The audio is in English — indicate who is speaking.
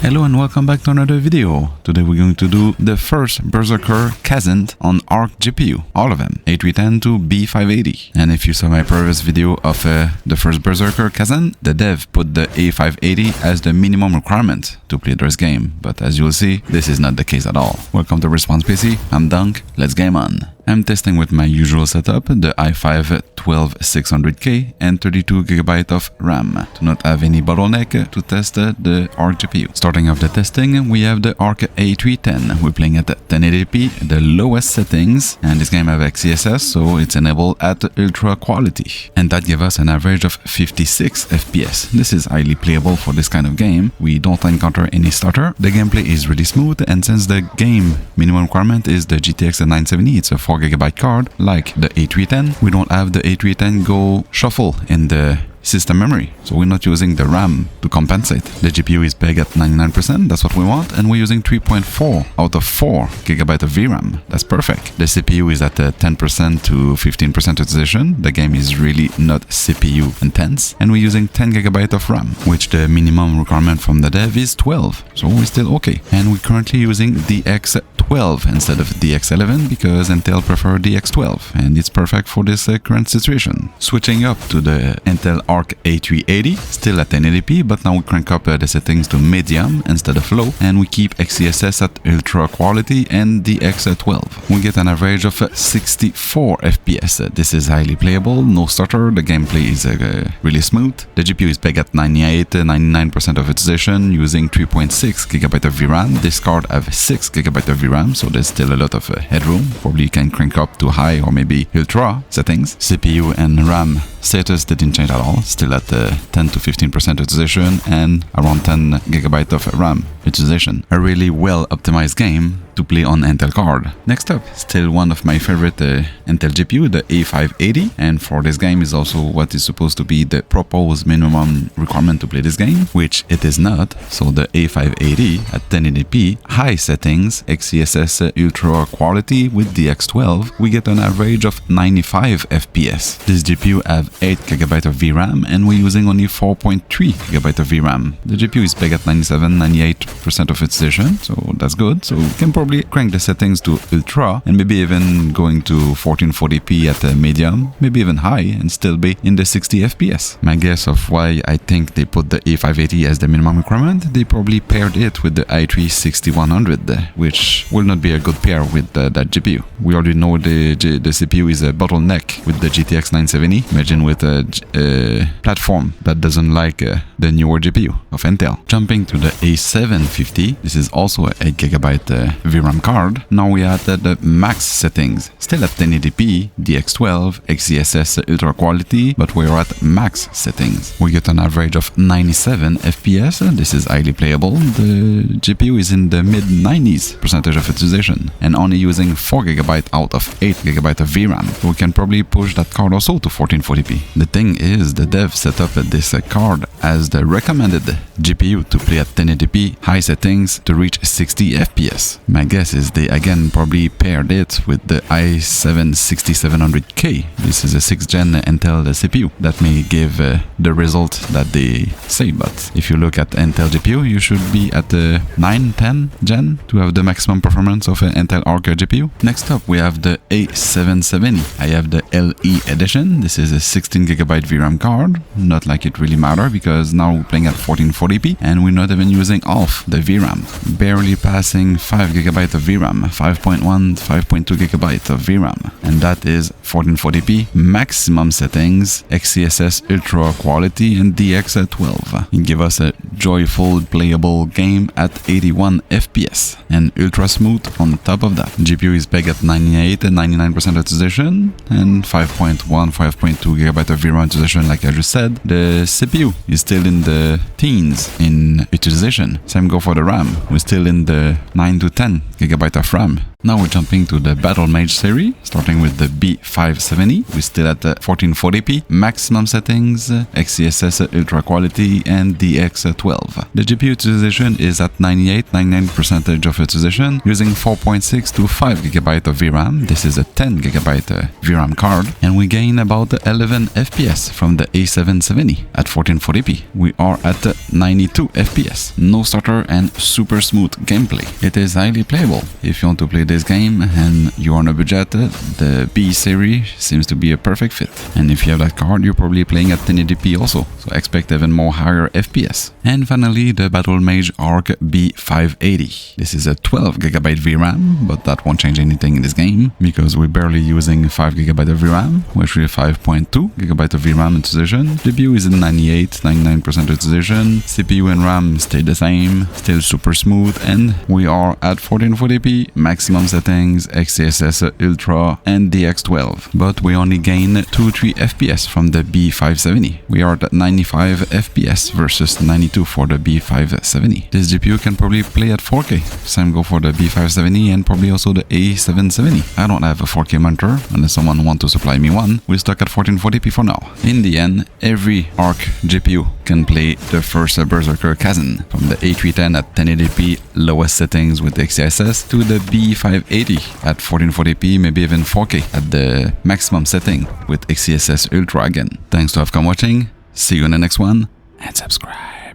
Speaker 1: Hello and welcome back to another video. Today we're going to do the first Berserker Khazan on ARC GPU, all of them, A310 to B580. And if you saw my previous video of the first Berserker Khazan, the dev put the A580 as the minimum requirement to play this game, but as you'll see, this is not the case at all. Welcome to Response PC, I'm Dunk, let's game on. I'm testing with my usual setup, the i5-12600K and 32GB of RAM, to not have any bottleneck to test the ARC GPU. Starting off the testing, we have the ARC A310. We're playing at 1080p, the lowest settings, and this game have XeSS, so it's enabled at ultra quality. And that gives us an average of 56 FPS. This is highly playable for this kind of game. We don't encounter any stutter. The gameplay is really smooth, and since the game minimum requirement is the GTX 970, it's a 4GB card, like the A310, we don't have the A310 go shuffle in the system memory, so we're not using the RAM to compensate. The GPU is big at 99%, that's what we want, and we're using 3.4 out of 4GB of VRAM. That's perfect. The CPU is at 10% to 15% utilization. The game is really not CPU intense, and we're using 10GB of RAM, which the minimum requirement from the dev is 12, so we're still okay. And we're currently using DX12 instead of DX11 because Intel prefer DX12, and it's perfect for this current situation. Switching up to the Intel ARC A380, still at 1080p, but now we crank up the settings to medium instead of low, and we keep XeSS at ultra quality and DX12. We get an average of 64 FPS. This is highly playable, no stutter, the gameplay is really smooth. The GPU is big at 99% of utilization, using 3.6GB of VRAM. This card have 6GB of VRAM, so there's still a lot of headroom. Probably you can crank up to high or maybe ultra settings. CPU and RAM status didn't change at all, still at 10 to 15% utilization and around 10GB of RAM utilization. A really well optimized game to play on Intel card. Next up, still one of my favorite Intel GPU, the A580, and for this game is also what is supposed to be the proposed minimum requirement to play this game, which it is not. So the A580 at 1080p, high settings, XeSS ultra quality with DX12, we get an average of 95 FPS. This GPU have 8GB of VRAM and we're using only 4.3GB of VRAM. The GPU is big at 97-98% of utilization, so that's good. So we can probably crank the settings to ultra and maybe even going to 1440p at medium, maybe even high, and still be in the 60 FPS. My guess of why I think they put the A580 as the minimum requirement, they probably paired it with the i360-100, which will not be a good pair with that GPU. We already know the CPU is a bottleneck with the GTX 970. Imagine with a platform that doesn't like the newer GPU of Intel. Jumping to the A750, this is also a 8GB VRAM card. Now we are at the max settings, still at 1080p, DX12, XeSS ultra quality, but we're at max settings. We get an average of 97 FPS. This is highly playable. The GPU is in the mid-90s% of utilization and only using 4GB out of 8GB of VRAM. So we can probably push that card also to 1440p. The thing is, the dev set up this card as the recommended GPU to play at 1080p high settings to reach 60 FPS. My guess is they again probably paired it with the i750-700K. This is a 6th gen Intel CPU that may give the result that they say, but if you look at Intel GPU, you should be at the 9-10 gen to have the maximum performance of an Intel ARC GPU. Next up, we have the A770. I have the LE edition. This is a 16GB VRAM card. Not like it really matter because now we're playing at 1440p and we're not even using half the VRAM. Barely passing 5GB of VRAM, 5.2GB of VRAM, and that is 1440p, maximum settings, XeSS ultra quality and DX12. It gives us a joyful playable game at 81 FPS and ultra smooth on top of that. GPU is big at 98 and 99% utilization and 5.2GB of VRAM utilization, like I just said. The CPU is still in the teens in utilization. Same go for the RAM. We're still in the 9 to 10GB of RAM Now we're jumping to the Battle Mage series, starting with the B570. We're still at 1440p, maximum settings, XeSS Ultra Quality, and DX12. The GPU utilization is at 99% of utilization, using 4.6 to 5 GB of VRAM. This is a 10 GB VRAM card, and we gain about 11 FPS from the A770 at 1440p. We are at 92 FPS, no stutter, and super smooth gameplay. It is highly playable. If you want to play this game and you're on a budget, the B series seems to be a perfect fit. And if you have that card, you're probably playing at 1080p also, so expect even more higher FPS. And finally, the Battle Mage Arc B580. This is a 12 GB VRAM, but that won't change anything in this game because we're barely using 5 GB of VRAM, which is 5.2 GB of VRAM utilization. GPU is in 99% utilization. CPU and RAM stay the same, still super smooth, and we are at 1440p, maximum settings, XeSS Ultra, and DX12. But we only gain 2-3 FPS from the B570. We are at 95 FPS versus 92 for the B570. This GPU can probably play at 4K. Same go for the B570 and probably also the A770. I don't have a 4K monitor unless someone wants to supply me one. We're stuck at 1440p for now. In the end, every ARC GPU can play the first Berserker Khazan, from the A310 at 1080p lowest settings with XeSS to the B580 at 1440p, maybe even 4K at the maximum setting with XeSS Ultra again. Thanks to have come watching. See you in the next one, and subscribe.